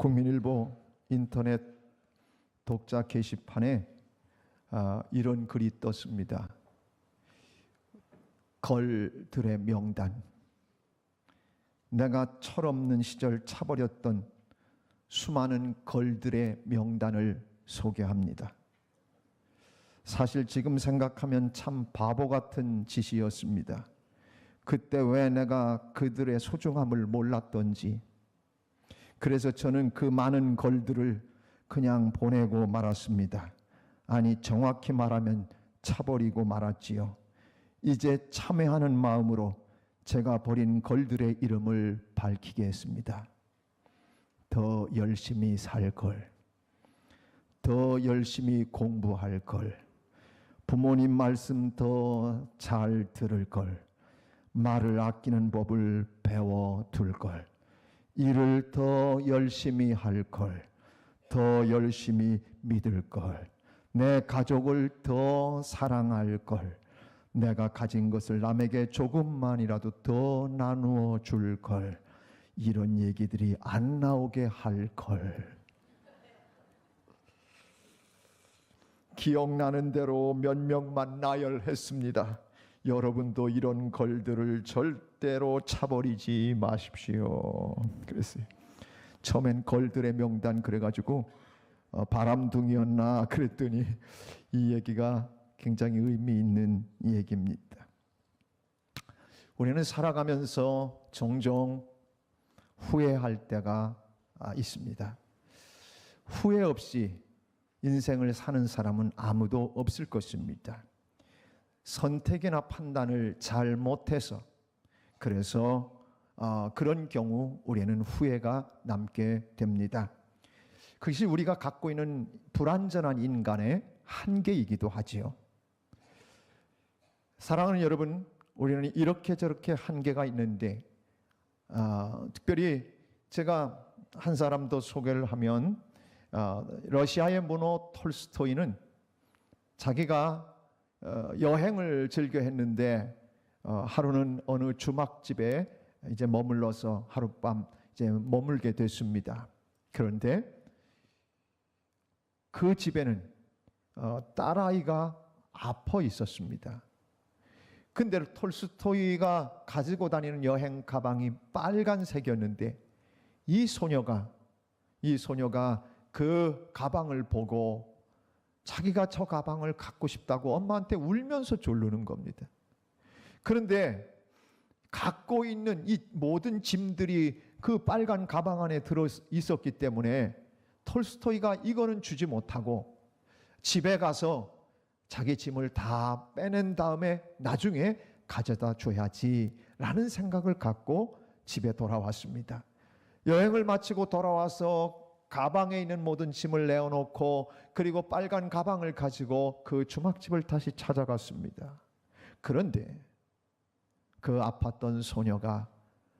국민일보 인터넷 독자 게시판에 이런 글이 떴습니다. 걸들의 명단. 내가 철없는 시절 차버렸던 수많은 걸들의 명단을 소개합니다. 사실 지금 생각하면 참 바보 같은 짓이었습니다. 그때 왜 내가 그들의 소중함을 몰랐던지. 그래서 저는 그 많은 걸들을 그냥 보내고 말았습니다. 아니, 정확히 말하면 차버리고 말았지요. 이제 참회하는 마음으로 제가 버린 걸들의 이름을 밝히겠습니다. 더 열심히 살 걸, 더 열심히 공부할 걸, 부모님 말씀 더 잘 들을 걸, 말을 아끼는 법을 배워둘 걸, 일을 더 열심히 할 걸, 더 열심히 믿을 걸, 내 가족을 더 사랑할 걸, 내가 가진 것을 남에게 조금만이라도 더 나누어 줄 걸, 이런 얘기들이 안 나오게 할 걸. 기억나는 대로 몇 명만 나열했습니다. 여러분도 이런 걸들을 절대로 차버리지 마십시오. 그랬어요. 처음엔 걸들의 명단 그래가지고 바람둥이였나 그랬더니 이 얘기가 굉장히 의미 있는 얘기입니다. 우리는 살아가면서 종종 후회할 때가 있습니다. 후회 없이 인생을 사는 사람은 아무도 없을 것입니다. 선택이나 판단을 잘 못해서, 그래서 그런 경우 우리는 후회가 남게 됩니다. 그것이 우리가 갖고 있는 불완전한 인간의 한계이기도 하지요. 사랑하는 여러분, 우리는 이렇게 저렇게 한계가 있는데 특별히 제가 한 사람 더 소개를 하면 러시아의 문호 톨스토이는 자기가 여행을 즐겨 했는데 하루는 어느 주막집에 이제 머물러서 하룻밤 이제 머물게 됐습니다. 그런데 그 집에는 딸아이가 아파 있었습니다. 근데 톨스토이가 가지고 다니는 여행 가방이 빨간색이었는데 이 소녀가 그 가방을 보고 자기가 저 가방을 갖고 싶다고 엄마한테 울면서 졸르는 겁니다. 그런데 갖고 있는 이 모든 짐들이 그 빨간 가방 안에 들어 있었기 때문에 톨스토이가 이거는 주지 못하고 집에 가서 자기 짐을 다 빼낸 다음에 나중에 가져다 줘야지라는 생각을 갖고 집에 돌아왔습니다. 여행을 마치고 돌아와서 가방에 있는 모든 짐을 내어놓고 그리고 빨간 가방을 가지고 그 주막집을 다시 찾아갔습니다. 그런데 그 아팠던 소녀가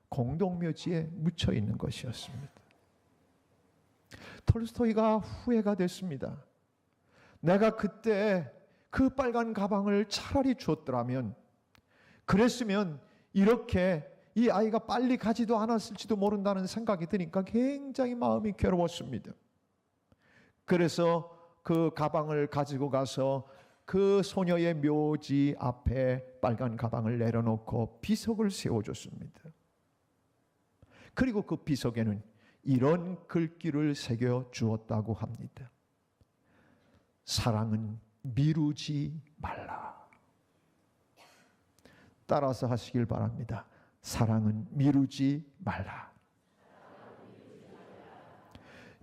공동묘지에 묻혀 있는 것이었습니다. 톨스토이가 후회가 됐습니다. 내가 그때 그 빨간 가방을 차라리 주었더라면, 그랬으면 이렇게 이 아이가 빨리 가지도 않았을지도 모른다는 생각이 드니까 굉장히 마음이 괴로웠습니다. 그래서 그 가방을 가지고 가서 그 소녀의 묘지 앞에 빨간 가방을 내려놓고 비석을 세워줬습니다. 그리고 그 비석에는 이런 글귀를 새겨 주었다고 합니다. 사랑은 미루지 말라. 따라서 하시길 바랍니다. 사랑은 미루지 말라.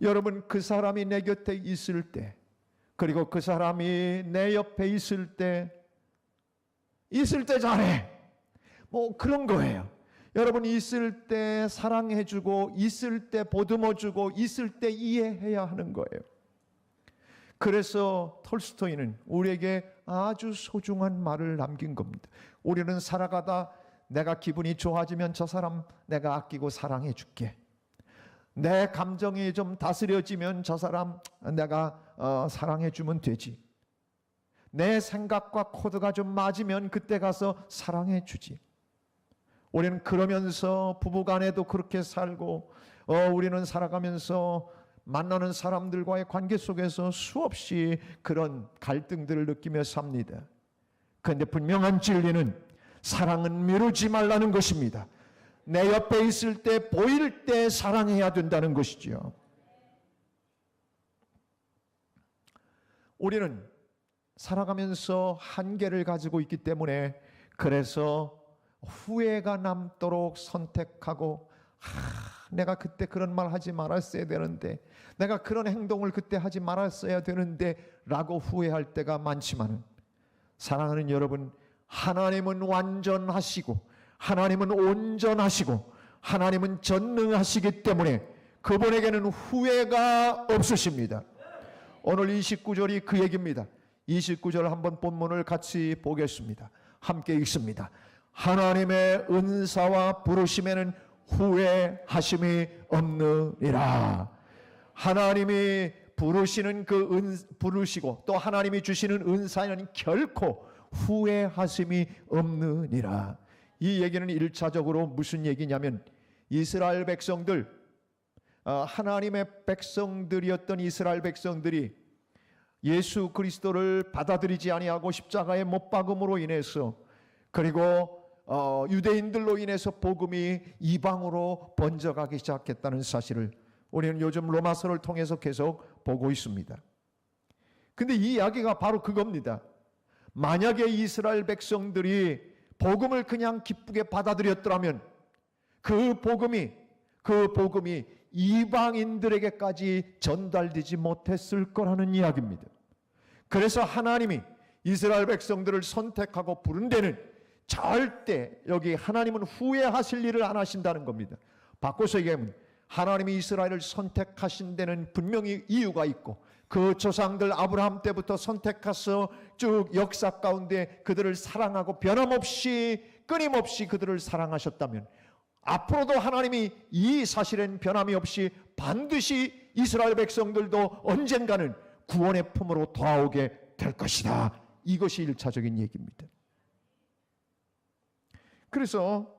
여러분, 그 사람이 내 곁에 있을 때, 그리고 그 사람이 내 옆에 있을 때 잘해. 뭐 그런 거예요. 여러분, 있을 때 사랑해주고, 있을 때 보듬어주고, 있을 때 이해해야 하는 거예요. 그래서 톨스토이는 우리에게 아주 소중한 말을 남긴 겁니다. 우리는 살아가다 내가 기분이 좋아지면 저 사람 내가 아끼고 사랑해 줄게. 내 감정이 좀 다스려지면 저 사람 내가 사랑해 주면 되지. 내 생각과 코드가 좀 맞으면 그때 가서 사랑해 주지. 우리는 그러면서 부부간에도 그렇게 살고 우리는 살아가면서 만나는 사람들과의 관계 속에서 수없이 그런 갈등들을 느끼며 삽니다. 그런데 분명한 진리는 사랑은 미루지 말라는 것입니다. 내 옆에 있을 때, 보일 때 사랑해야 된다는 것이죠. 우리는 살아가면서 한계를 가지고 있기 때문에 그래서 후회가 남도록 선택하고 내가 그때 그런 말 하지 말았어야 되는데, 내가 그런 행동을 그때 하지 말았어야 되는데 라고 후회할 때가 많지만, 사랑하는 여러분, 하나님은 완전하시고 하나님은 온전하시고 하나님은 전능하시기 때문에 그분에게는 후회가 없으십니다. 오늘 29절이 그 얘기입니다. 29절 한번 본문을 같이 보겠습니다. 함께 읽습니다. 하나님의 은사와 부르심에는 후회하심이 없느니라. 하나님이 부르시는 부르시고 또 하나님이 주시는 은사에는 결코 후회하심이 없느니라. 이 얘기는 1차적으로 무슨 얘기냐면, 이스라엘 백성들, 하나님의 백성들이었던 이스라엘 백성들이 예수 그리스도를 받아들이지 아니하고 십자가에 못 박음으로 인해서, 그리고 유대인들로 인해서 복음이 이방으로 번져가기 시작했다는 사실을 우리는 요즘 로마서를 통해서 계속 보고 있습니다. 근데 이 이야기가 바로 그겁니다. 만약에 이스라엘 백성들이 복음을 그냥 기쁘게 받아들였더라면 그 복음이 이방인들에게까지 전달되지 못했을 거라는 이야기입니다. 그래서 하나님이 이스라엘 백성들을 선택하고 부른 데는 절대 여기 하나님은 후회하실 일을 안 하신다는 겁니다. 바꿔서 얘기하면 하나님이 이스라엘을 선택하신 데는 분명히 이유가 있고, 그 조상들 아브라함 때부터 선택해서 쭉 역사 가운데 그들을 사랑하고 변함없이 끊임없이 그들을 사랑하셨다면, 앞으로도 하나님이 이 사실엔 변함이 없이 반드시 이스라엘 백성들도 언젠가는 구원의 품으로 돌아오게 될 것이다. 이것이 1차적인 얘기입니다. 그래서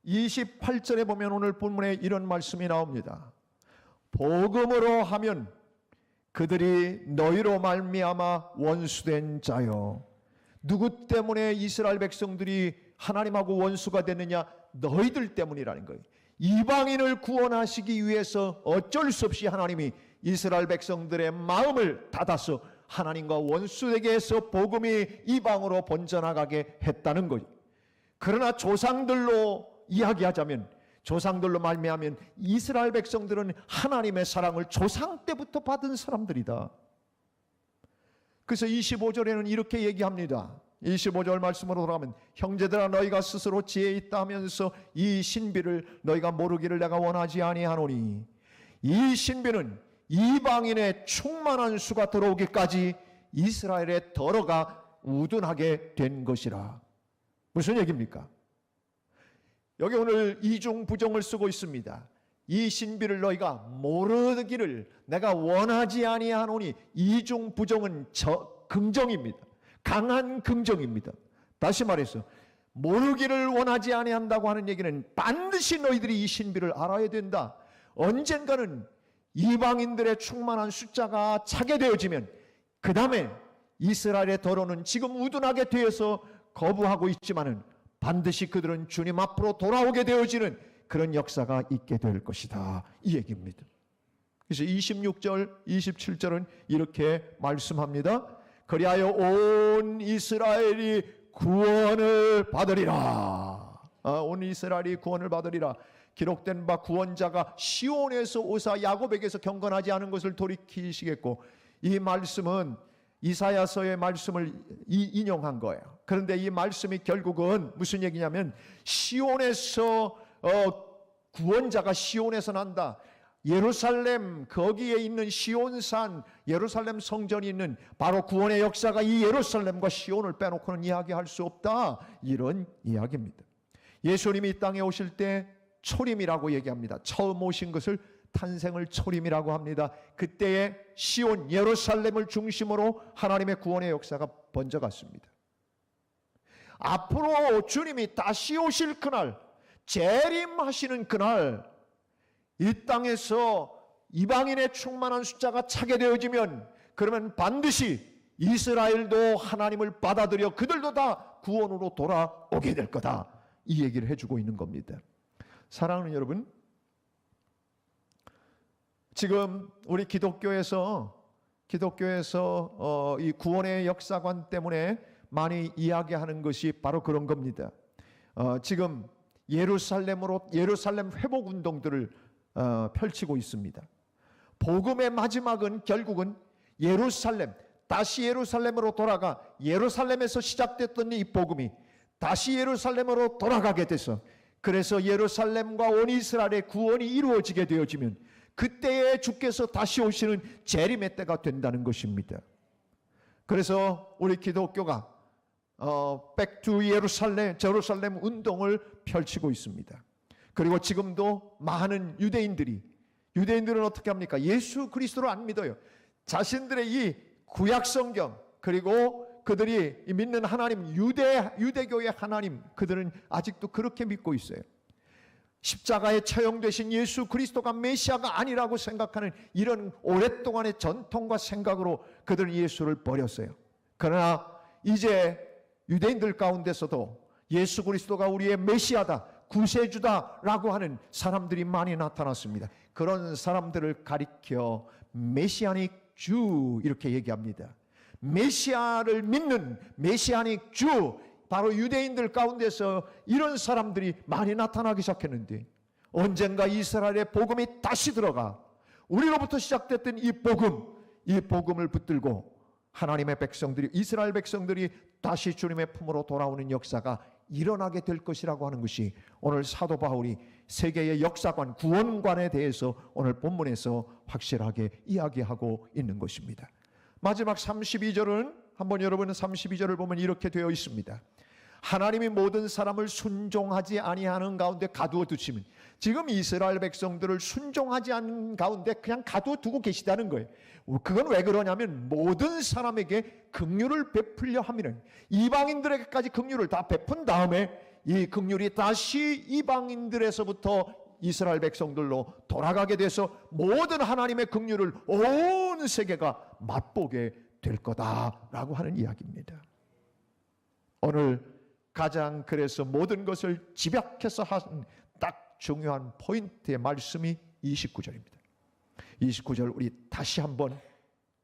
28절에 보면 오늘 본문에 이런 말씀이 나옵니다. 복음으로 하면 그들이 너희로 말미암아 원수된 자요. 누구 때문에 이스라엘 백성들이 하나님하고 원수가 됐느냐? 너희들 때문이라는 거예요. 이방인을 구원하시기 위해서 어쩔 수 없이 하나님이 이스라엘 백성들의 마음을 닫아서 하나님과 원수되게 해서 복음이 이방으로 번져나가게 했다는 거예요. 그러나 조상들로 이야기하자면, 조상들로 말미암으면 이스라엘 백성들은 하나님의 사랑을 조상 때부터 받은 사람들이다. 그래서 25절에는 이렇게 얘기합니다. 25절 말씀으로 돌아가면, 형제들아 너희가 스스로 지혜 있다 하면서 이 신비를 너희가 모르기를 내가 원하지 아니하노니, 이 신비는 이방인의 충만한 수가 들어오기까지 이스라엘의 더러가 우둔하게 된 것이라. 무슨 얘기입니까? 여기 오늘 이중 부정을 쓰고 있습니다. 이 신비를 너희가 모르기를 내가 원하지 아니하노니, 이중 부정은 긍정입니다. 강한 긍정입니다. 다시 말해서 모르기를 원하지 아니한다고 하는 얘기는 반드시 너희들이 이 신비를 알아야 된다. 언젠가는 이방인들의 충만한 숫자가 차게 되어지면 그 다음에 이스라엘의 더러는 지금 우둔하게 되어서 거부하고 있지만은 반드시 그들은 주님 앞으로 돌아오게 되어지는 그런 역사가 있게 될 것이다. 이 얘기입니다. 그래서 26절, 27절은 이렇게 말씀합니다. 그리하여 온 이스라엘이 구원을 받으리라. 온 이스라엘이 구원을 받으리라. 기록된 바 구원자가 시온에서 오사 야곱에게서 경건하지 않은 것을 돌이키시겠고, 이 말씀은 이사야서의 말씀을 인용한 거예요. 그런데 이 말씀이 결국은 무슨 얘기냐면, 시온에서 구원자가 시온에서 난다. 예루살렘 거기에 있는 시온산, 예루살렘 성전이 있는 바로 구원의 역사가 이 예루살렘과 시온을 빼놓고는 이야기할 수 없다. 이런 이야기입니다. 예수님이 이 땅에 오실 때 초림이라고 얘기합니다. 처음 오신 것을 탄생을 초림이라고 합니다. 그때의 시온 예루살렘을 중심으로 하나님의 구원의 역사가 번져갔습니다. 앞으로 주님이 다시 오실 그날, 재림하시는 그날 이 땅에서 이방인의 충만한 숫자가 차게 되어지면, 그러면 반드시 이스라엘도 하나님을 받아들여 그들도 다 구원으로 돌아오게 될 거다, 이 얘기를 해주고 있는 겁니다. 사랑하는 여러분, 지금 우리 기독교에서 이 구원의 역사관 때문에 많이 이야기하는 것이 바로 그런 겁니다. 지금 예루살렘 회복 운동들을 펼치고 있습니다. 복음의 마지막은 결국은 다시 예루살렘으로 돌아가, 예루살렘에서 시작됐던 이 복음이 다시 예루살렘으로 돌아가게 돼서, 그래서 예루살렘과 온 이스라엘의 구원이 이루어지게 되어지면 그때에 주께서 다시 오시는 재림의 때가 된다는 것입니다. 그래서 우리 기독교가 Back to 제루살렘 운동을 펼치고 있습니다. 그리고 지금도 많은 유대인들은 어떻게 합니까? 예수 그리스도를 안 믿어요. 자신들의 이 구약 성경, 그리고 그들이 믿는 하나님, 유대교의 하나님, 그들은 아직도 그렇게 믿고 있어요. 십자가에 처형되신 예수 그리스도가 메시아가 아니라고 생각하는 이런 오랫동안의 전통과 생각으로 그들은 예수를 버렸어요. 그러나 이제 유대인들 가운데서도 예수 그리스도가 우리의 메시아다, 구세주다라고 하는 사람들이 많이 나타났습니다. 그런 사람들을 가리켜 메시아닉 주 이렇게 얘기합니다. 메시아를 믿는 메시아닉 주, 바로 유대인들 가운데서 이런 사람들이 많이 나타나기 시작했는데, 언젠가 이스라엘의 복음이 다시 들어가 우리로부터 시작됐던 이 복음을 붙들고 하나님의 백성들이, 이스라엘 백성들이 다시 주님의 품으로 돌아오는 역사가 일어나게 될 것이라고 하는 것이 오늘 사도 바울이 세계의 역사관, 구원관에 대해서 오늘 본문에서 확실하게 이야기하고 있는 것입니다. 마지막 32절은 한번 여러분은 32절을 보면 이렇게 되어 있습니다. 하나님이 모든 사람을 순종하지 아니하는 가운데 가두어 두시면, 지금 이스라엘 백성들을 순종하지 않는 가운데 그냥 가두어 두고 계시다는 거예요. 그건 왜 그러냐면 모든 사람에게 긍휼을 베풀려 하면은, 이방인들에게까지 긍휼을 다 베푼 다음에 이 긍휼이 다시 이방인들에서부터 이스라엘 백성들로 돌아가게 돼서 모든 하나님의 긍휼을 온 세계가 맛보게 될 거다라고 하는 이야기입니다. 오늘 가장 그래서 모든 것을 집약해서 한 딱 중요한 포인트의 말씀이 29절입니다. 29절 우리 다시 한번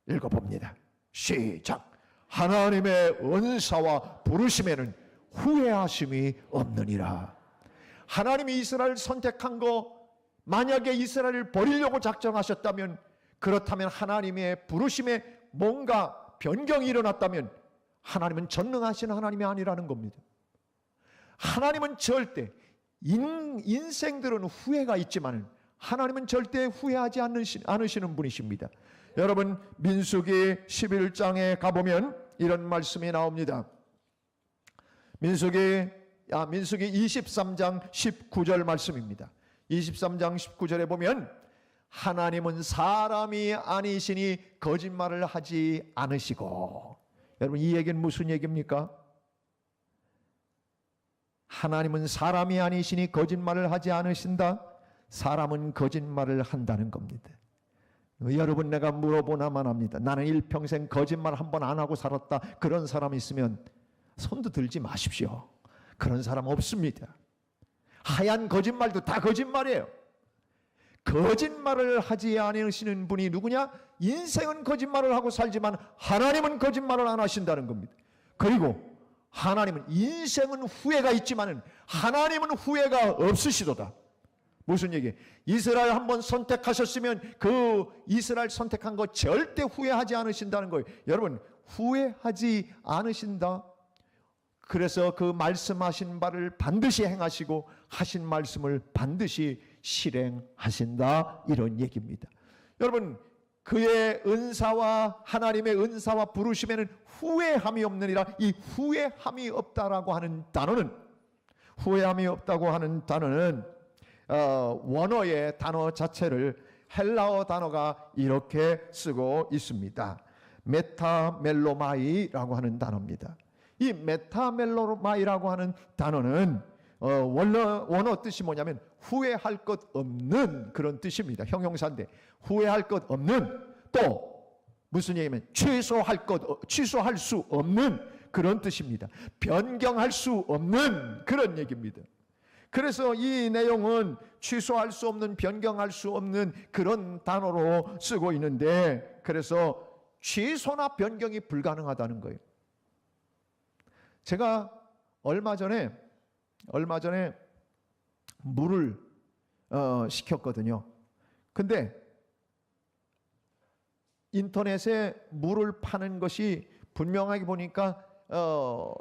읽어봅니다. 시작. 하나님의 은사와 부르심에는 후회하심이 없느니라. 하나님이 이스라엘을 선택한 거, 만약에 이스라엘을 버리려고 작정하셨다면, 그렇다면 하나님의 부르심에 뭔가 변경이 일어났다면 하나님은 전능하신 하나님이 아니라는 겁니다. 하나님은 절대, 인생들은 후회가 있지만 하나님은 절대 후회하지 않으시는 분이십니다. 여러분, 민수기 11장에 가보면 이런 말씀이 나옵니다. 민수기 23장 19절 말씀입니다. 23장 19절에 보면 하나님은 사람이 아니시니 거짓말을 하지 않으시고, 여러분 이 얘기는 무슨 얘기입니까? 하나님은 사람이 아니시니 거짓말을 하지 않으신다. 사람은 거짓말을 한다는 겁니다. 여러분, 내가 물어보나만 합니다. 나는 일평생 거짓말 한 번 안 하고 살았다, 그런 사람 있으면 손도 들지 마십시오. 그런 사람 없습니다. 하얀 거짓말도 다 거짓말이에요. 거짓말을 하지 않으시는 분이 누구냐? 인생은 거짓말을 하고 살지만 하나님은 거짓말을 안 하신다는 겁니다. 그리고 하나님은, 인생은 후회가 있지만 하나님은 후회가 없으시도다. 무슨 얘기예요? 이스라엘 한번 선택하셨으면 그 이스라엘 선택한 거 절대 후회하지 않으신다는 거예요. 여러분, 후회하지 않으신다. 그래서 그 말씀하신 바를 반드시 행하시고 하신 말씀을 반드시 실행하신다, 이런 얘기입니다. 여러분, 그의 은사와 하나님의 은사와 부르심에는 후회함이 없느니라. 이 후회함이 없다라고 하는 단어는, 후회함이 없다고 하는 단어는 원어의 단어 자체를 헬라어 단어가 이렇게 쓰고 있습니다. 메타멜로마이라고 하는 단어입니다. 이 메타멜로마이라고 하는 단어는 원어 뜻이 뭐냐면 후회할 것 없는 그런 뜻입니다. 형용사인데 후회할 것 없는, 또 무슨 얘기냐면 취소할 수 없는 그런 뜻입니다. 변경할 수 없는 그런 얘기입니다. 그래서 이 내용은 취소할 수 없는, 변경할 수 없는 그런 단어로 쓰고 있는데, 그래서 취소나 변경이 불가능하다는 거예요. 제가 얼마 전에 물을 시켰거든요. 근데 인터넷에 물을 파는 것이 분명하게 보니까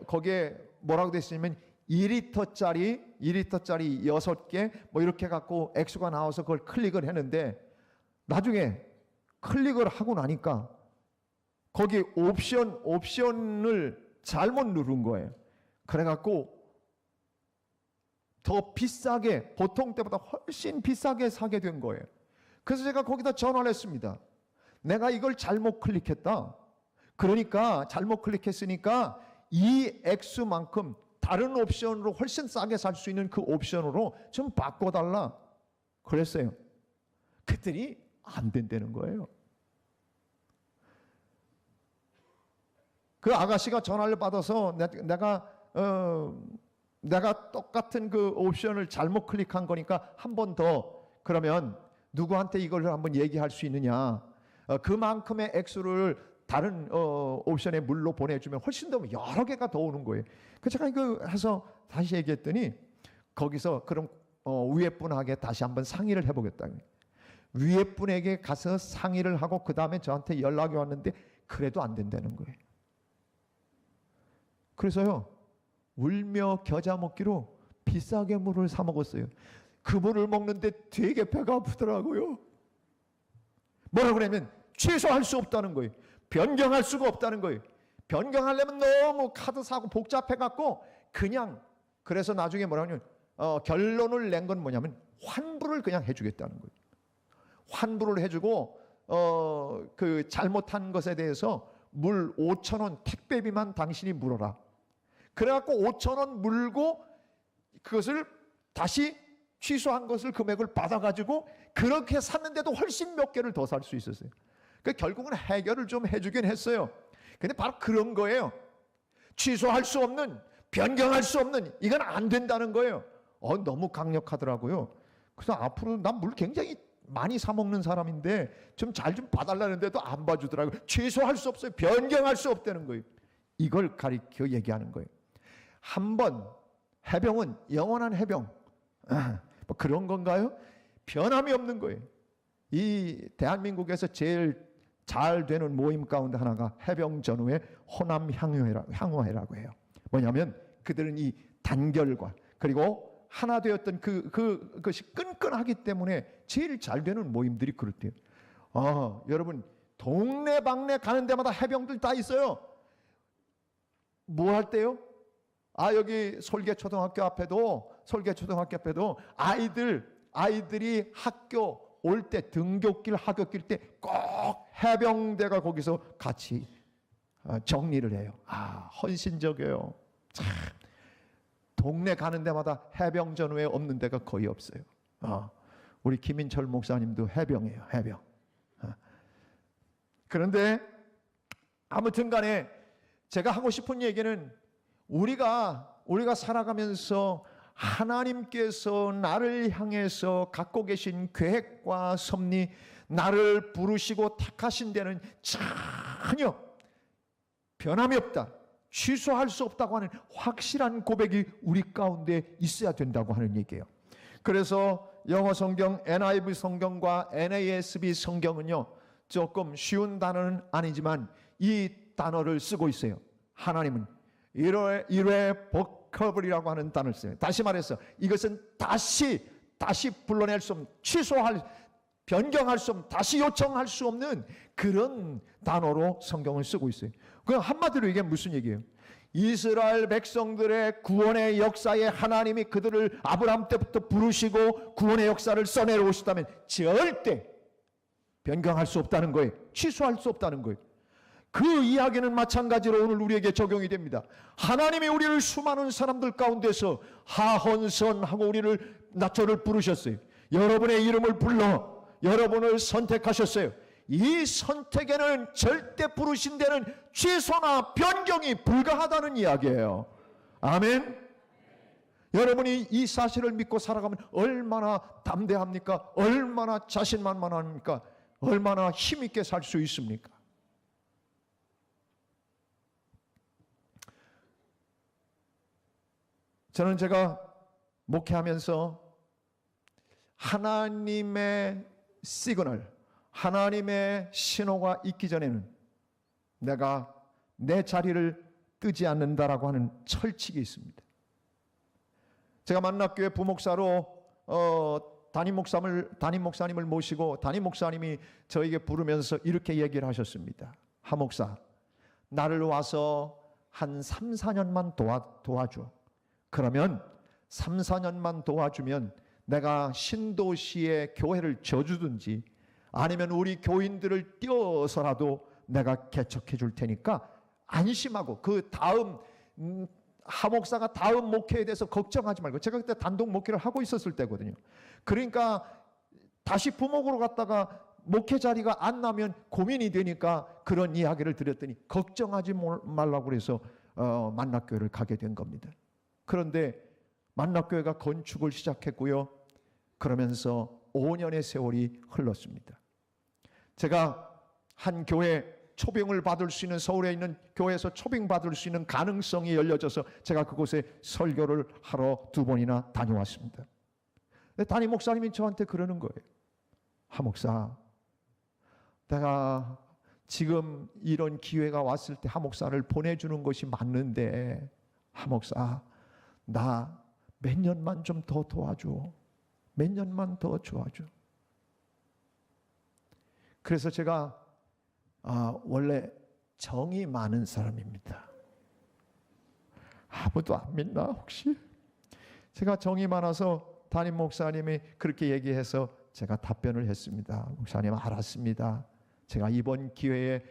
거기에 뭐라고 되어 있냐면 2리터짜리 6개 뭐 이렇게 갖고 액수가 나와서 그걸 클릭을 했는데, 나중에 클릭을 하고 나니까 거기 옵션을 잘못 누른 거예요. 그래갖고 더 비싸게, 보통 때보다 훨씬 비싸게 사게 된 거예요. 그래서 제가 거기다 전화를 했습니다. 내가 이걸 잘못 클릭했다. 그러니까 잘못 클릭했으니까 이 액수만큼 다른 옵션으로 훨씬 싸게 살 수 있는 그 옵션으로 좀 바꿔달라 그랬어요. 그랬더니 안 된다는 거예요. 그 아가씨가 전화를 받아서 내가 똑같은 그 옵션을 잘못 클릭한 거니까 한 번 더, 그러면 누구한테 이걸 한번 얘기할 수 있느냐, 그만큼의 액수를 다른 옵션에 물로 보내주면 훨씬 더 여러 개가 더 오는 거예요. 그래서 제가 이거 해서 다시 얘기했더니 거기서 그럼 위에 분에게 다시 한번 상의를 해보겠다. 위에 분에게 가서 상의를 하고 그 다음에 저한테 연락이 왔는데 그래도 안 된다는 거예요. 그래서요, 울며 겨자 먹기로 비싸게 물을 사 먹었어요. 그 물을 먹는데 되게 배가 아프더라고요. 뭐라 그러냐면 취소할 수 없다는 거예요. 변경할 수가 없다는 거예요. 변경하려면 너무 카드 사고 복잡해갖고 그냥, 그래서 나중에 뭐라냐면 결론을 낸 건 뭐냐면 환불을 그냥 해주겠다는 거예요. 환불을 해주고 그 잘못한 것에 대해서 물 5,000원 택배비만 당신이 물어라. 그래갖고 5,000원 물고 그것을 다시 취소한 것을 금액을 받아가지고 그렇게 샀는데도 훨씬 몇 개를 더 살 수 있었어요. 그 결국은 해결을 좀 해주긴 했어요. 근데 바로 그런 거예요. 취소할 수 없는, 변경할 수 없는, 이건 안 된다는 거예요. 너무 강력하더라고요. 그래서 앞으로 난 물 굉장히 많이 사 먹는 사람인데 좀 잘 좀 봐달라는데도 안 봐주더라고요. 취소할 수 없어요. 변경할 수 없다는 거예요. 이걸 가리켜 얘기하는 거예요. 한번 해병은 영원한 해병, 뭐 그런 건가요? 변함이 없는 거예요. 이 대한민국에서 제일 잘 되는 모임 가운데 하나가 해병전후의 호남 향후회라고 해요. 뭐냐면 그들은 이 단결과 그리고 하나 되었던 그것이 끈끈하기 때문에 제일 잘 되는 모임들이 그렇대요. 여러분 동네방네 가는 데마다 해병들 다 있어요. 뭐 할 때요? 여기 설계초등학교 앞에도 아이들이 학교 올 때, 등굣길 하굣길 때 꼭 해병대가 거기서 같이 정리를 해요. 헌신적이에요. 참, 동네 가는 데마다 해병전후에 없는 데가 거의 없어요. 우리 김인철 목사님도 해병이에요. 해병. 그런데 아무튼 간에 제가 하고 싶은 얘기는 우리가 살아가면서 하나님께서 나를 향해서 갖고 계신 계획과 섭리, 나를 부르시고 택하신 데는 전혀 변함이 없다, 취소할 수 없다고 하는 확실한 고백이 우리 가운데 있어야 된다고 하는 얘기예요. 그래서 영어 성경 NIV 성경과 NASB 성경은요, 조금 쉬운 단어는 아니지만 이 단어를 쓰고 있어요. 하나님은 일회 버커블이라고 하는 단어를 써요. 다시 말해서 이것은 다시 불러낼 수 없는, 변경할 수 없는, 다시 요청할 수 없는 그런 단어로 성경을 쓰고 있어요. 그냥 한마디로 이게 무슨 얘기예요? 이스라엘 백성들의 구원의 역사에 하나님이 그들을 아브라함 때부터 부르시고 구원의 역사를 써내려오시다면 절대 변경할 수 없다는 거예요. 취소할 수 없다는 거예요. 그 이야기는 마찬가지로 오늘 우리에게 적용이 됩니다. 하나님이 우리를 수많은 사람들 가운데서 하헌선하고 우리를 저를 부르셨어요. 여러분의 이름을 불러 여러분을 선택하셨어요. 이 선택에는 절대 부르신 데는 취소나 변경이 불가하다는 이야기예요. 아멘. 여러분이 이 사실을 믿고 살아가면 얼마나 담대합니까? 얼마나 자신만만합니까? 얼마나 힘있게 살 수 있습니까? 저는 제가 목회하면서 하나님의 시그널, 하나님의 신호가 있기 전에는 내가 내 자리를 뜨지 않는다라고 하는 철칙이 있습니다. 제가 만납교회 부목사로 담임 목사님을 모시고 담임 목사님이 저에게 부르면서 이렇게 얘기를 하셨습니다. 하 목사, 나를 와서 한 3, 4년만 도와줘. 그러면 3, 4년만 도와주면 내가 신도시의 교회를 져주든지 아니면 우리 교인들을 띄워서라도 내가 개척해 줄 테니까 안심하고 그 다음 하목사가 다음 목회에 대해서 걱정하지 말고, 제가 그때 단독 목회를 하고 있었을 때거든요. 그러니까 다시 부목으로 갔다가 목회 자리가 안 나면 고민이 되니까 그런 이야기를 드렸더니 걱정하지 말라고 그래서 만납교회를 가게 된 겁니다. 그런데 만납교회가 건축을 시작했고요. 그러면서 5년의 세월이 흘렀습니다. 제가 한 교회 초빙을 받을 수 있는, 서울에 있는 교회에서 초빙 받을 수 있는 가능성이 열려져서 제가 그곳에 설교를 하러 2번이나 다녀왔습니다. 담임 목사님이 저한테 그러는 거예요. 하 목사, 내가 지금 이런 기회가 왔을 때 하 목사를 보내주는 것이 맞는데 하 목사, 나 몇 년만 좀 더 도와줘. 몇 년만 더 도와줘. 그래서 제가 원래 정이 많은 사람입니다. 아무도 안 믿나 혹시? 제가 정이 많아서 담임 목사님이 그렇게 얘기해서 제가 답변을 했습니다. 목사님, 알았습니다. 제가 이번 기회에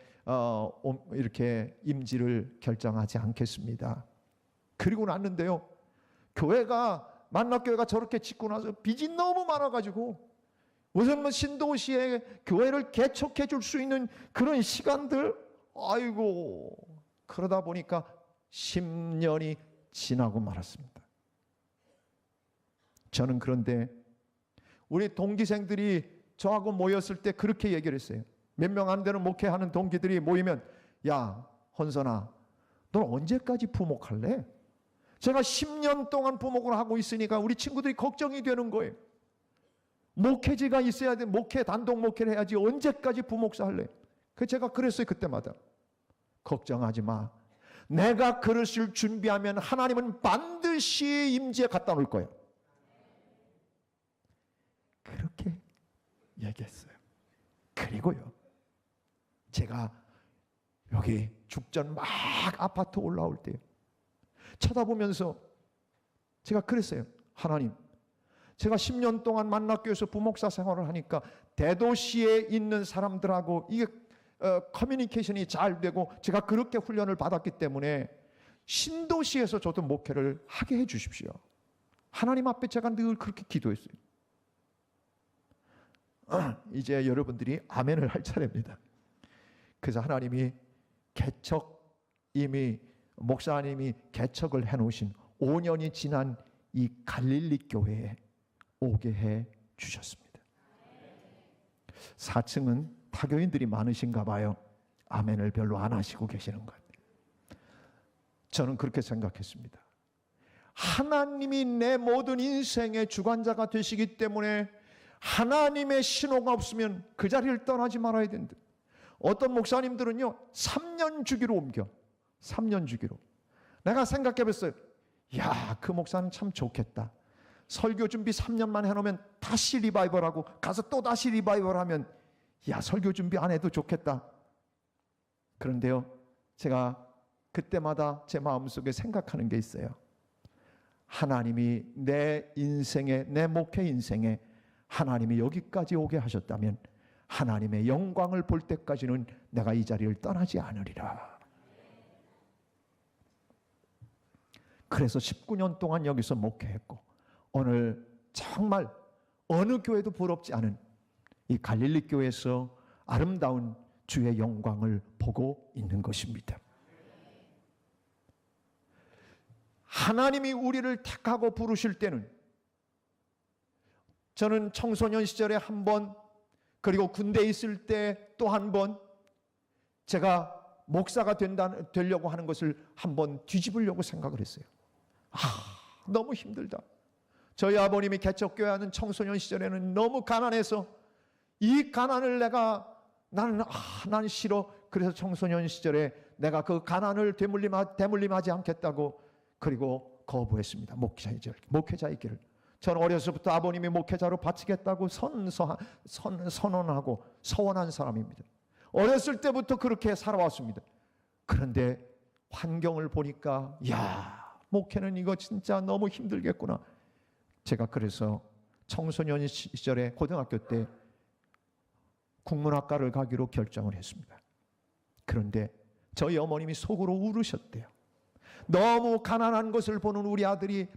이렇게 임지를 결정하지 않겠습니다. 그리고 났는데요, 교회가 만납교회가 저렇게 짓고 나서 빚이 너무 많아가지고 우선 신도시에 교회를 개척해 줄 수 있는 그런 시간들, 아이고, 그러다 보니까 10년이 지나고 말았습니다. 저는 그런데 우리 동기생들이 저하고 모였을 때 그렇게 얘기를 했어요. 몇 명 안 되는 목회하는 동기들이 모이면, 야 헌선아, 넌 언제까지 부목할래? 제가 10년 동안 부목을 하고 있으니까 우리 친구들이 걱정이 되는 거예요. 목회지가 있어야 돼. 단독 목회를 해야지. 언제까지 부목사 할래? 제가 그랬어요. 그때마다. 걱정하지 마. 내가 그릇을 준비하면 하나님은 반드시 임지에 갖다 놓을 거예요. 그렇게 얘기했어요. 그리고요, 제가 여기 죽전 막 아파트 올라올 때 쳐다보면서 제가 그랬어요. 하나님, 제가 10년 동안 만납교회에서 부목사 생활을 하니까 대도시에 있는 사람들하고 이게 커뮤니케이션이 잘 되고 제가 그렇게 훈련을 받았기 때문에 신도시에서 저도 목회를 하게 해 주십시오. 하나님 앞에 제가 늘 그렇게 기도했어요. 이제 여러분들이 아멘을 할 차례입니다. 그래서 하나님이 이미 목사님이 개척을 해놓으신 5년이 지난 이 갈릴리 교회에 오게 해 주셨습니다. 4층은 타교인들이 많으신가 봐요. 아멘을 별로 안 하시고 계시는 것 같아요. 저는 그렇게 생각했습니다. 하나님이 내 모든 인생의 주관자가 되시기 때문에 하나님의 신호가 없으면 그 자리를 떠나지 말아야 된다. 어떤 목사님들은요 3년 주기로 옮겨. 3년 주기로. 내가 생각해 봤어요. 야, 그 목사는 참 좋겠다. 설교 준비 3년만 해놓으면 다시 리바이벌하고 가서 또 다시 리바이벌하면, 야, 설교 준비 안 해도 좋겠다. 그런데요, 제가 그때마다 제 마음속에 생각하는 게 있어요. 하나님이 내 인생에, 내 목회 인생에 하나님이 여기까지 오게 하셨다면 하나님의 영광을 볼 때까지는 내가 이 자리를 떠나지 않으리라. 그래서 19년 동안 여기서 목회했고, 오늘 정말 어느 교회도 부럽지 않은 이 갈릴리 교회에서 아름다운 주의 영광을 보고 있는 것입니다. 하나님이 우리를 택하고 부르실 때는, 저는 청소년 시절에 한 번, 그리고 군대에 있을 때 또 한 번, 제가 목사가 되려고 하는 것을 한번 뒤집으려고 생각을 했어요. 너무 힘들다. 저희 아버님이 개척교회 하는 청소년 시절에는 너무 가난해서 이 가난을 나는 싫어. 그래서 청소년 시절에 내가 그 가난을 대물림하지 않겠다고, 그리고 거부했습니다. 목회자의 길을. 저는 어려서부터 아버님이 목회자로 바치겠다고 선언하고 서원한 사람입니다. 어렸을 때부터 그렇게 살아왔습니다. 그런데 환경을 보니까 목회는 이거 진짜 너무 힘들겠구나. 제가 그래서 청소년 시절에 고등학교 때 국문학과를 가기로 결정을 했습니다. 그런데 저희 어머님이 속으로 울으셨대요. 너무 가난한 것을 보는 우리 아들이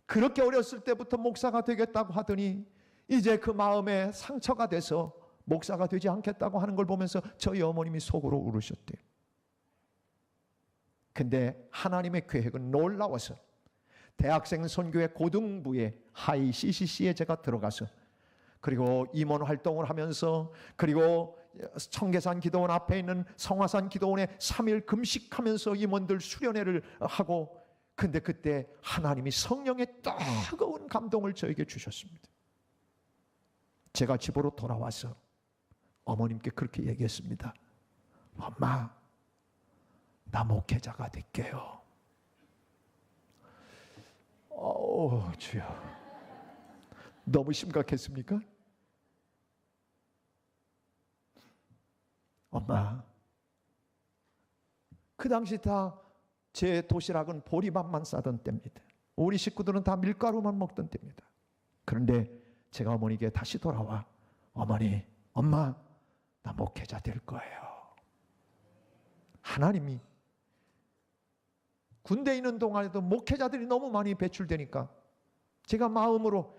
그렇게 어렸을 때부터 목사가 되겠다고 하더니 이제 그 마음에 상처가 돼서 목사가 되지 않겠다고 하는 걸 보면서 저희 어머님이 속으로 울으셨대요. 근데 하나님의 계획은 놀라워서 대학생 선교회 고등부의 하이 CCC에 제가 들어가서, 그리고 임원 활동을 하면서, 그리고 청계산 기도원 앞에 있는 성화산 기도원에 3일 금식하면서 임원들 수련회를 하고, 근데 그때 하나님이 성령의 뜨거운 감동을 저에게 주셨습니다. 제가 집으로 돌아와서 어머님께 그렇게 얘기했습니다. 엄마, 나 목회자가 될게요. 주여, 너무 심각했습니까? 엄마, 그 당시 다 제 도시락은 보리밥만 싸던 때입니다. 우리 식구들은 다 밀가루만 먹던 때입니다. 그런데 제가 어머니께 다시 돌아와, 어머니, 엄마, 나 목회자 될 거예요. 하나님이 군대에 있는 동안에도 목회자들이 너무 많이 배출되니까 제가 마음으로,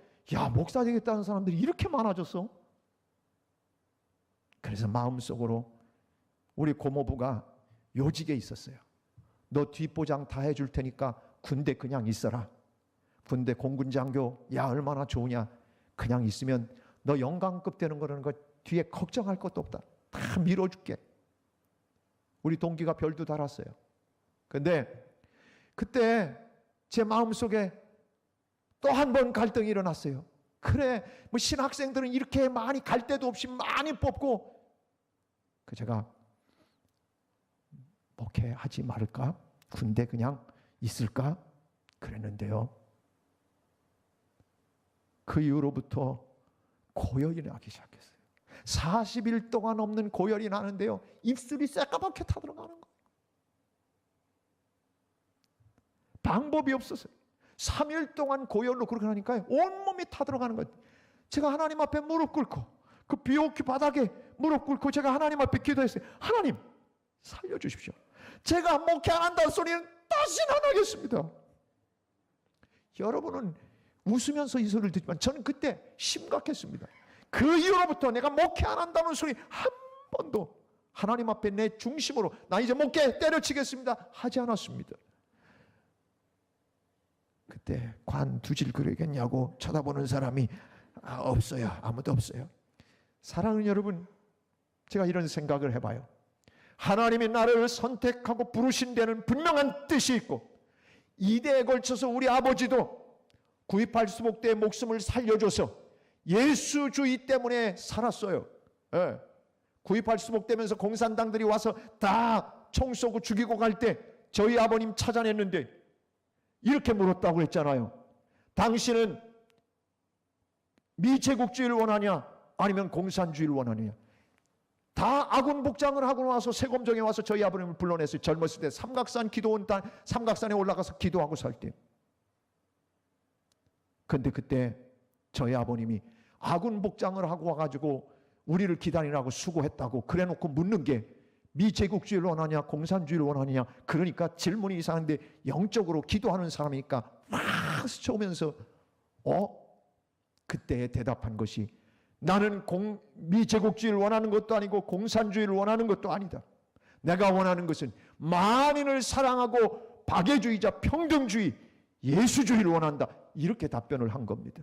목사 되겠다는 사람들이 이렇게 많아졌어? 그래서 마음속으로 우리 고모부가 요직에 있었어요. 너 뒷보장 다 해줄 테니까 군대 그냥 있어라. 군대 공군장교, 얼마나 좋으냐. 그냥 있으면 너 영광급 되는 거라는 거 뒤에 걱정할 것도 없다. 다 밀어줄게. 우리 동기가 별도 달았어요. 근데 그때 제 마음속에 또 한 번 갈등이 일어났어요. 그래, 뭐 신학생들은 이렇게 많이 갈 데도 없이 많이 뽑고, 제가 목회하지 말을까? 군대 그냥 있을까? 그랬는데요. 그 이후로부터 고열이 나기 시작했어요. 40일 동안 없는 고열이 나는데요. 입술이 새까맣게 타들어가는 거예요. 방법이 없었어요. 3일 동안 고열로 그렇게 하니까 온몸이 타들어가는 거예요. 제가 하나님 앞에 무릎 꿇고, 그 비옥히 바닥에 무릎 꿇고 제가 하나님 앞에 기도했어요. 하나님, 살려주십시오. 제가 목회 안 한다는 소리는 다시는 안 하겠습니다. 여러분은 웃으면서 이 소리를 듣지만 저는 그때 심각했습니다. 그 이후로부터 내가 목회 안 한다는 소리 한 번도 하나님 앞에 내 중심으로 나 이제 목회 때려치겠습니다 하지 않았습니다. 그때 관 두질 그러겠냐고 쳐다보는 사람이 없어요. 아무도 없어요. 사랑하는 여러분, 제가 이런 생각을 해봐요. 하나님이 나를 선택하고 부르신 데는 분명한 뜻이 있고, 이대에 걸쳐서 우리 아버지도 9.28 수복대의 목숨을 살려줘서 예수주의 때문에 살았어요. 9.28 수복되면서 공산당들이 와서 다 총 쏘고 죽이고 갈 때 저희 아버님 찾아냈는데 이렇게 물었다고 했잖아요. 당신은 미제국주의를 원하냐 아니면 공산주의를 원하느냐. 다 아군 복장을 하고 와서 세검정에 와서 저희 아버님을 불러냈어요. 젊었을 때 삼각산 기도원 삼각산에 올라가서 기도하고 살 때. 근데 그때 저희 아버님이 아군 복장을 하고 와가지고 우리를 기다리라고 수고했다고 그래놓고 묻는 게 미제국주의를 원하냐 공산주의를 원하느냐, 그러니까 질문이 이상한데 영적으로 기도하는 사람이니까 막 스쳐오면서 그때 대답한 것이 나는 미제국주의를 원하는 것도 아니고 공산주의를 원하는 것도 아니다. 내가 원하는 것은 만인을 사랑하고 박애주의자 평등주의 예수주의를 원한다. 이렇게 답변을 한 겁니다.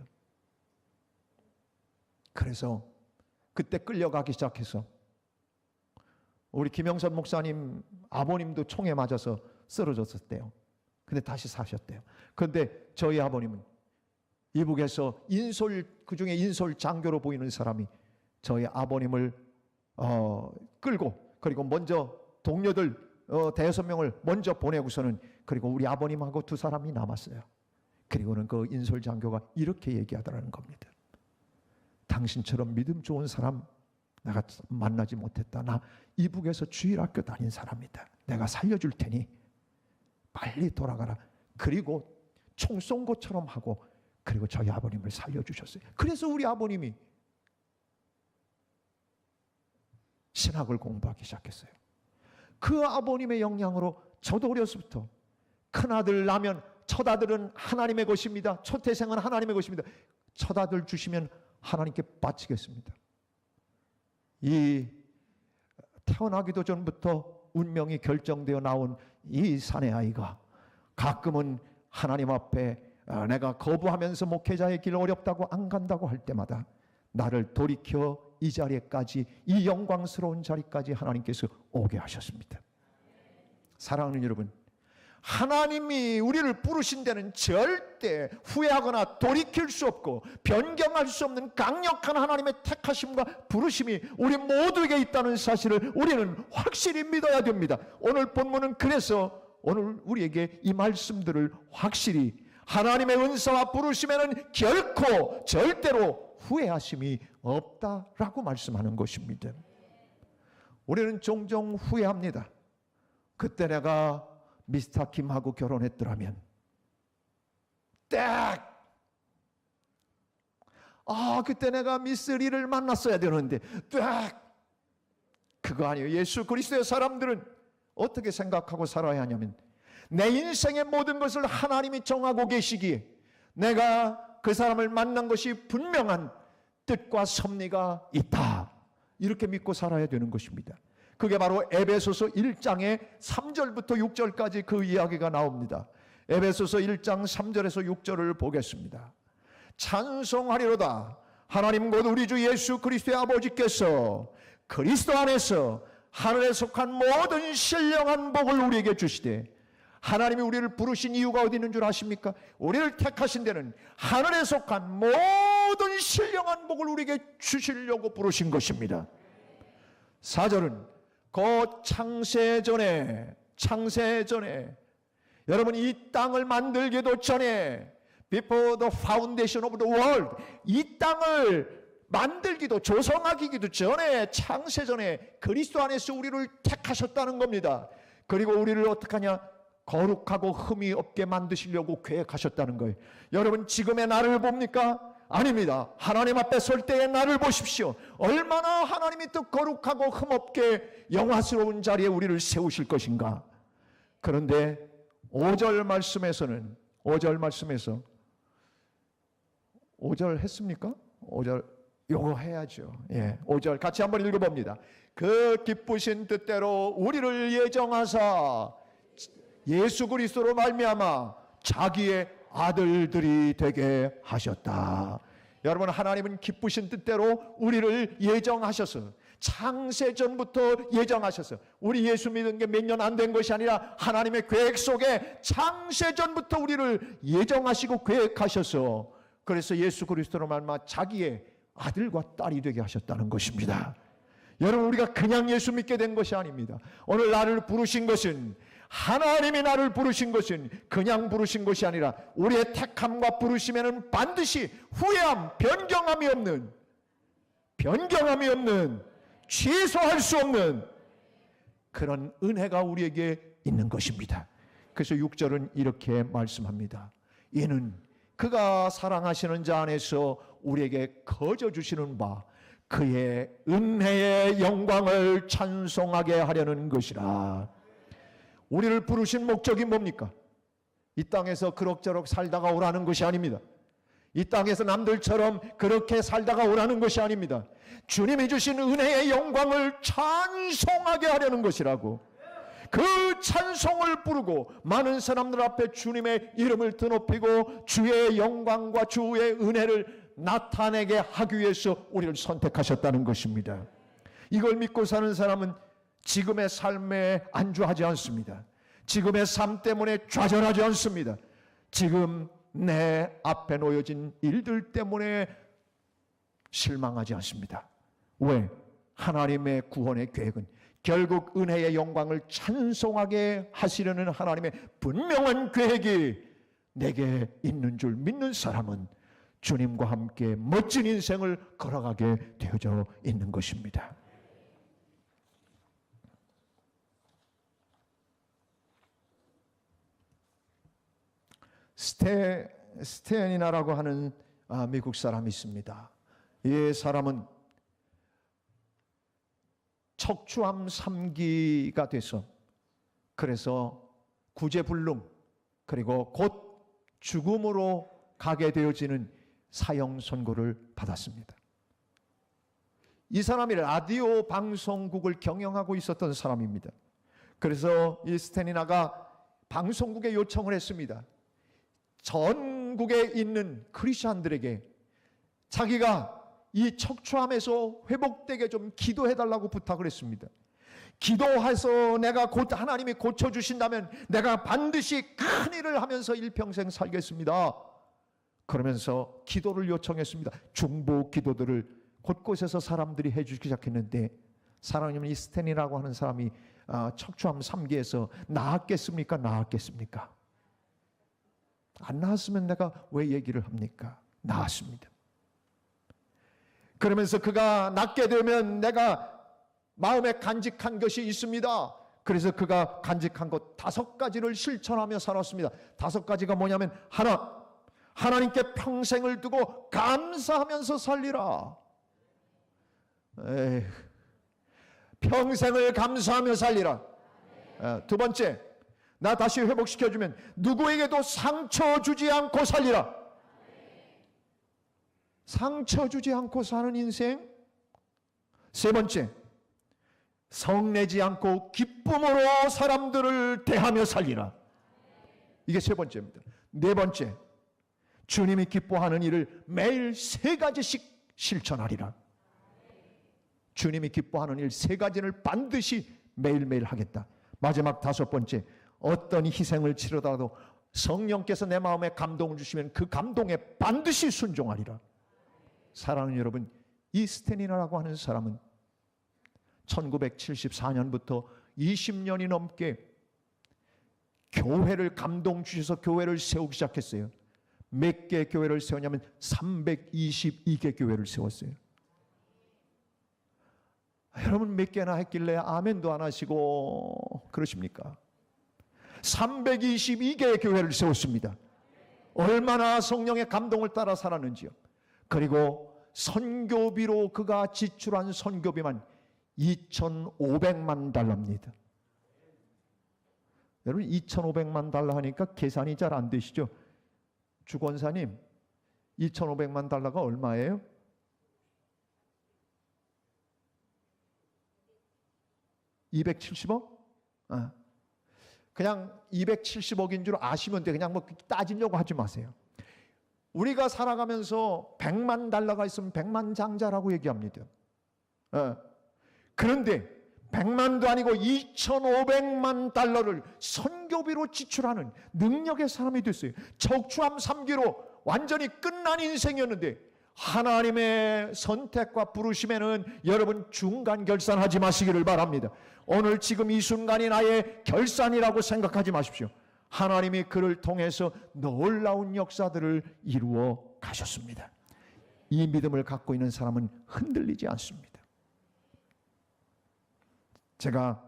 그래서 그때 끌려가기 시작해서 우리 김영선 목사님 아버님도 총에 맞아서 쓰러졌었대요. 근데 다시 사셨대요. 그런데 저희 아버님은 이북에서 그중에 인솔 장교로 보이는 사람이 저희 아버님을 끌고, 그리고 먼저 동료들 5명을 먼저 보내고서는, 그리고 우리 아버님하고 2사람이 남았어요. 그리고는 그 인솔 장교가 이렇게 얘기하더라는 겁니다. 당신처럼 믿음 좋은 사람 내가 만나지 못했다. 나 이북에서 주일학교 다닌 사람이다. 내가 살려줄 테니 빨리 돌아가라. 그리고 총 쏜 것처럼 하고, 그리고 저희 아버님을 살려주셨어요. 그래서 우리 아버님이 신학을 공부하기 시작했어요. 그 아버님의 영향으로 저도 어려서부터 큰아들 낳으면 첫아들은 하나님의 것입니다. 첫태생은 하나님의 것입니다. 첫아들 주시면 하나님께 바치겠습니다. 이 태어나기도 전부터 운명이 결정되어 나온 이 사내 아이가 가끔은 하나님 앞에 내가 거부하면서 목회자의 길 어렵다고 안 간다고 할 때마다 나를 돌이켜 이 자리까지, 이 영광스러운 자리까지 하나님께서 오게 하셨습니다. 사랑하는 여러분, 하나님이 우리를 부르신 데는 절대 후회하거나 돌이킬 수 없고 변경할 수 없는 강력한 하나님의 택하심과 부르심이 우리 모두에게 있다는 사실을 우리는 확실히 믿어야 됩니다. 오늘 본문은 그래서 오늘 우리에게 이 말씀들을 확실히, 하나님의 은사와 부르심에는 결코 절대로 후회하심이 없다라고 말씀하는 것입니다. 우리는 종종 후회합니다. 그때 내가 미스터 김하고 결혼했더라면 그때 내가 미스 리를 만났어야 되는데 그거 아니에요. 예수 그리스도의 사람들은 어떻게 생각하고 살아야 하냐면, 내 인생의 모든 것을 하나님이 정하고 계시기에 내가 그 사람을 만난 것이 분명한 뜻과 섭리가 있다, 이렇게 믿고 살아야 되는 것입니다. 그게 바로 에베소서 1장의 3절부터 6절까지 그 이야기가 나옵니다. 에베소서 1장 3절에서 6절을 보겠습니다. 찬송하리로다. 하나님 곧 우리 주 예수 그리스도의 아버지께서 그리스도 안에서 하늘에 속한 모든 신령한 복을 우리에게 주시되, 하나님이 우리를 부르신 이유가 어디 있는 줄 아십니까? 우리를 택하신 데는 하늘에 속한 모든 신령한 복을 우리에게 주시려고 부르신 것입니다. 4절은 곧 창세전에 여러분, 이 땅을 만들기도 전에, before the foundation of the world, 이 땅을 만들기도 조성하기도 전에, 창세전에 그리스도 안에서 우리를 택하셨다는 겁니다. 그리고 우리를 어떻게 하냐? 거룩하고 흠이 없게 만드시려고 계획하셨다는 거예요. 여러분, 지금의 나를 봅니까? 아닙니다. 하나님 앞에 설 때의 나를 보십시오. 얼마나 하나님이 또 거룩하고 흠없게 영화스러운 자리에 우리를 세우실 것인가. 그런데 5절 말씀에서는 5절 했습니까? 5절 요거 해야죠. 5절 같이 한번 읽어봅니다. 그 기쁘신 뜻대로 우리를 예정하사 예수 그리스도로 말미암아 자기의 아들들이 되게 하셨다. 여러분, 하나님은 기쁘신 뜻대로 우리를 예정하셔서, 창세전부터 예정하셔서, 우리 예수 믿은 게 몇 년 안 된 것이 아니라 하나님의 계획 속에 창세전부터 우리를 예정하시고 계획하셔서, 그래서 예수 그리스도로 말미암아 자기의 아들과 딸이 되게 하셨다는 것입니다. 여러분, 우리가 그냥 예수 믿게 된 것이 아닙니다. 오늘 나를 부르신 것은, 하나님이 나를 부르신 것은 그냥 부르신 것이 아니라 우리의 택함과 부르심에는 반드시 후회함, 변경함이 없는, 취소할 수 없는 그런 은혜가 우리에게 있는 것입니다. 그래서 6절은 이렇게 말씀합니다. 이는 그가 사랑하시는 자 안에서 우리에게 거저 주시는 바 그의 은혜의 영광을 찬송하게 하려는 것이라. 우리를 부르신 목적이 뭡니까? 이 땅에서 그럭저럭 살다가 오라는 것이 아닙니다. 이 땅에서 남들처럼 그렇게 살다가 오라는 것이 아닙니다. 주님이 주신 은혜의 영광을 찬송하게 하려는 것이라고. 그 찬송을 부르고 많은 사람들 앞에 주님의 이름을 드높이고 주의 영광과 주의 은혜를 나타내게 하기 위해서 우리를 선택하셨다는 것입니다. 이걸 믿고 사는 사람은 지금의 삶에 안주하지 않습니다. 지금의 삶 때문에 좌절하지 않습니다. 지금 내 앞에 놓여진 일들 때문에 실망하지 않습니다. 왜? 하나님의 구원의 계획은 결국 은혜의 영광을 찬송하게 하시려는 하나님의 분명한 계획이 내게 있는 줄 믿는 사람은 주님과 함께 멋진 인생을 걸어가게 되어져 있는 것입니다. 스테니나라고 하는 미국 사람이 있습니다. 이 사람은 척추암 3기가 돼서 그래서 구제불능 그리고 곧 죽음으로 가게 되어지는 사형 선고를 받았습니다. 이 사람이 라디오 방송국을 경영하고 있었던 사람입니다. 그래서 이 스테니나가 방송국에 요청을 했습니다. 전국에 있는 크리스찬들에게 자기가 이 척추암에서 회복되게 좀 기도해달라고 부탁을 했습니다. 기도해서 내가 곧 하나님이 고쳐주신다면 내가 반드시 큰 일을 하면서 일평생 살겠습니다. 그러면서 기도를 요청했습니다. 중보 기도들을 곳곳에서 사람들이 해주기 시작했는데 사랑하는 이 스탠이라고 하는 사람이 척추암 3기에서 나았겠습니까? 나았겠습니까? 안 나았으면 내가 왜 얘기를 합니까? 나았습니다. 그러면서 그가 낫게 되면 내가 마음에 간직한 것이 있습니다. 그래서 그가 간직한 것 5가지를 실천하며 살았습니다. 5가지가 뭐냐면 하나님께 평생을 두고 감사하면서 살리라. 평생을 감사하며 살리라. 2번째, 나 다시 회복시켜주면 누구에게도 상처 주지 않고 살리라. 상처 주지 않고 사는 인생. 3번째, 성내지 않고 기쁨으로 사람들을 대하며 살리라. 이게 3번째입니다. 4번째, 주님이 기뻐하는 일을 매일 3가지씩 실천하리라. 주님이 기뻐하는 일 3가지를 반드시 매일매일 하겠다. 마지막 5번째, 어떤 희생을 치르더라도 성령께서 내 마음에 감동을 주시면 그 감동에 반드시 순종하리라. 사랑하는 여러분, 이 스테니나라고 하는 사람은 1974년부터 20년이 넘게 교회를 감동 주셔서 교회를 세우기 시작했어요. 몇 개 교회를 세웠냐면 322개 교회를 세웠어요. 여러분 몇 개나 했길래 아멘도 안 하시고 그러십니까? 322개의 교회를 세웠습니다. 얼마나 성령의 감동을 따라 살았는지요. 그리고 선교비로 그가 지출한 선교비만 2,500만 달러입니다. 여러분 2,500만 달러 하니까 계산이 잘 안 되시죠? 주권사님, 2,500만 달러가 얼마예요? (270억) 그냥 270억인 줄 아시면 돼. 그냥 뭐 따지려고 하지 마세요. 우리가 살아가면서 100만 달러가 있으면 100만 장자라고 얘기합니다. 그런데 100만도 아니고 2,500만 달러를 선교비로 지출하는 능력의 사람이 됐어요. 척추암 3기로 완전히 끝난 인생이었는데 하나님의 선택과 부르심에는 여러분 중간 결산하지 마시기를 바랍니다. 오늘 지금 이 순간이 나의 결산이라고 생각하지 마십시오. 하나님이 그를 통해서 놀라운 역사들을 이루어 가셨습니다. 이 믿음을 갖고 있는 사람은 흔들리지 않습니다. 제가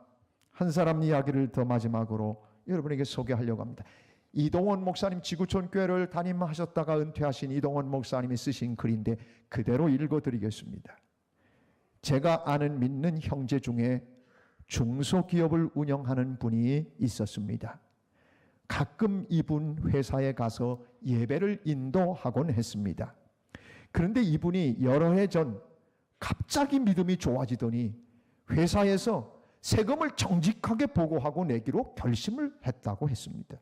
한 사람 이야기를 더 마지막으로 여러분에게 소개하려고 합니다. 이동원 목사님, 지구촌 교회를 담임하셨다가 은퇴하신 이동원 목사님이 쓰신 글인데 그대로 읽어드리겠습니다. 제가 아는 믿는 형제 중에 중소기업을 운영하는 분이 있었습니다. 가끔 이분 회사에 가서 예배를 인도하곤 했습니다. 그런데 이분이 여러 해 전 갑자기 믿음이 좋아지더니 회사에서 세금을 정직하게 보고하고 내기로 결심을 했다고 했습니다.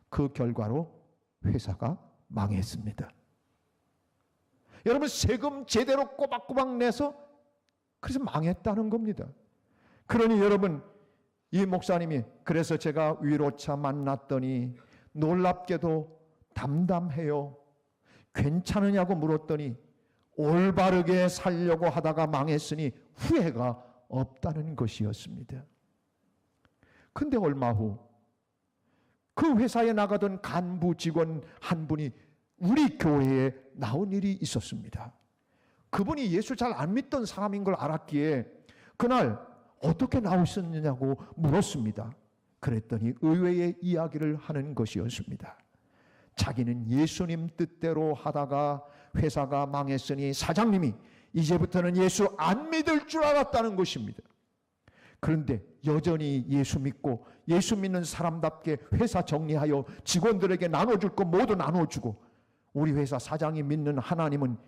그 결과로 회사가 망했습니다. 여러분, 세금 제대로 꼬박꼬박 내서 그래서 망했다는 겁니다. 그러니 여러분, 이 목사님이 그래서 제가 위로차 만났더니 놀랍게도 담담해요. 괜찮으냐고 물었더니 올바르게 살려고 하다가 망했으니 후회가 없다는 것이었습니다. 근데 얼마 후 그 회사에 나가던 간부 직원 한 분이 우리 교회에 나온 일이 있었습니다. 그분이 예수 잘 안 믿던 사람인 걸 알았기에 그날 어떻게 나오셨느냐고 물었습니다. 그랬더니 의외의 이야기를 하는 것이었습니다. 자기는 예수님 뜻대로 하다가 회사가 망했으니 사장님이 이제부터는 예수 안 믿을 줄 알았다는 것입니다. 그런데 여전히 예수 믿고 예수 믿는 사람답게 회사 정리하여 직원들에게 나눠줄 거 모두 나눠주고, 우리 회사 사장이 믿는 하나님은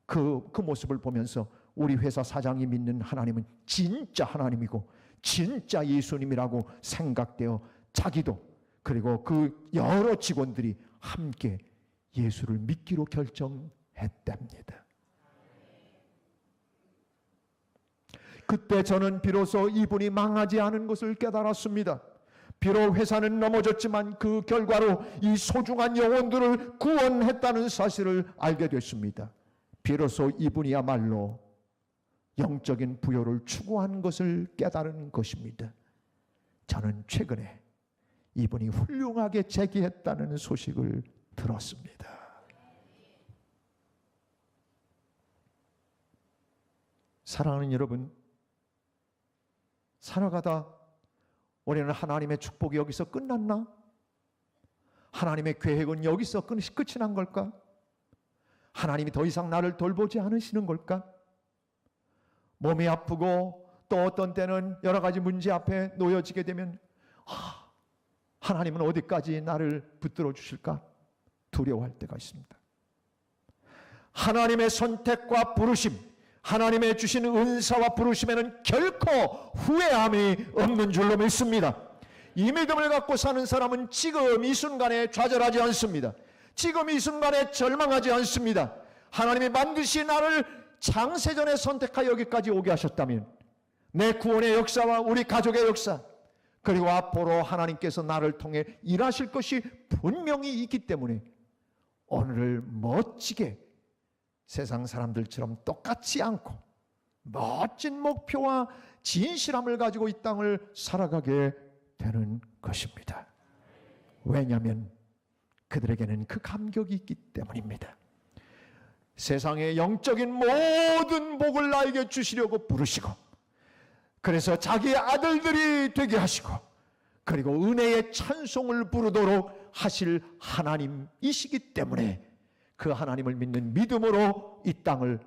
그 모습을 보면서 우리 회사 사장이 믿는 하나님은 진짜 하나님이고 진짜 예수님이라고 생각되어 자기도 그리고 그 여러 직원들이 함께 예수를 믿기로 결정했답니다. 그때 저는 비로소 이분이 망하지 않은 것을 깨달았습니다. 비록 회사는 넘어졌지만 그 결과로 이 소중한 영혼들을 구원했다는 사실을 알게 됐습니다. 비로소 이분이야말로 영적인 부여를 추구한 것을 깨달은 것입니다. 저는 최근에 이분이 훌륭하게 재기했다는 소식을 들었습니다. 사랑하는 여러분, 살아가다 우리는 하나님의 축복이 여기서 끝났나? 하나님의 계획은 여기서 끝이 난 걸까? 하나님이 더 이상 나를 돌보지 않으시는 걸까? 몸이 아프고 또 어떤 때는 여러 가지 문제 앞에 놓여지게 되면 하나님은 어디까지 나를 붙들어 주실까? 두려워할 때가 있습니다. 하나님의 선택과 부르심, 하나님의 주신 은사와 부르심에는 결코 후회함이 없는 줄로 믿습니다. 이 믿음을 갖고 사는 사람은 지금 이 순간에 좌절하지 않습니다. 지금 이 순간에 절망하지 않습니다. 하나님이 반드시 나를 창세전에 선택하여 여기까지 오게 하셨다면 내 구원의 역사와 우리 가족의 역사, 그리고 앞으로 하나님께서 나를 통해 일하실 것이 분명히 있기 때문에 오늘을 멋지게 세상 사람들처럼 똑같지 않고 멋진 목표와 진실함을 가지고 이 땅을 살아가게 되는 것입니다. 왜냐하면 그들에게는 그 감격이 있기 때문입니다. 세상의 영적인 모든 복을 나에게 주시려고 부르시고, 그래서 자기의 아들들이 되게 하시고, 그리고 은혜의 찬송을 부르도록 하실 하나님이시기 때문에 그 하나님을 믿는 믿음으로 이 땅을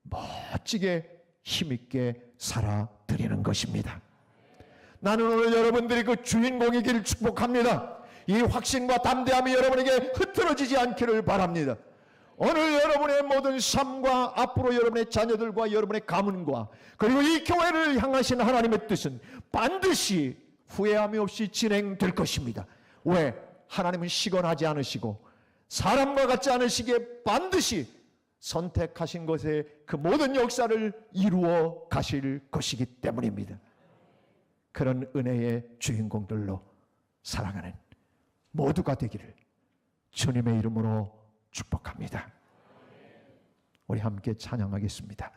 멋지게 힘있게 살아드리는 것입니다. 나는 오늘 여러분들이 그 주인공이기를 축복합니다. 이 확신과 담대함이 여러분에게 흐트러지지 않기를 바랍니다. 오늘 여러분의 모든 삶과 앞으로 여러분의 자녀들과 여러분의 가문과 그리고 이 교회를 향하신 하나님의 뜻은 반드시 후회함이 없이 진행될 것입니다. 왜? 하나님은 시건하지 않으시고 사람과 같지 않으시기에 반드시 선택하신 것에 그 모든 역사를 이루어 가실 것이기 때문입니다. 그런 은혜의 주인공들로 살아가는 모두가 되기를 주님의 이름으로 축복합니다. 우리 함께 찬양하겠습니다.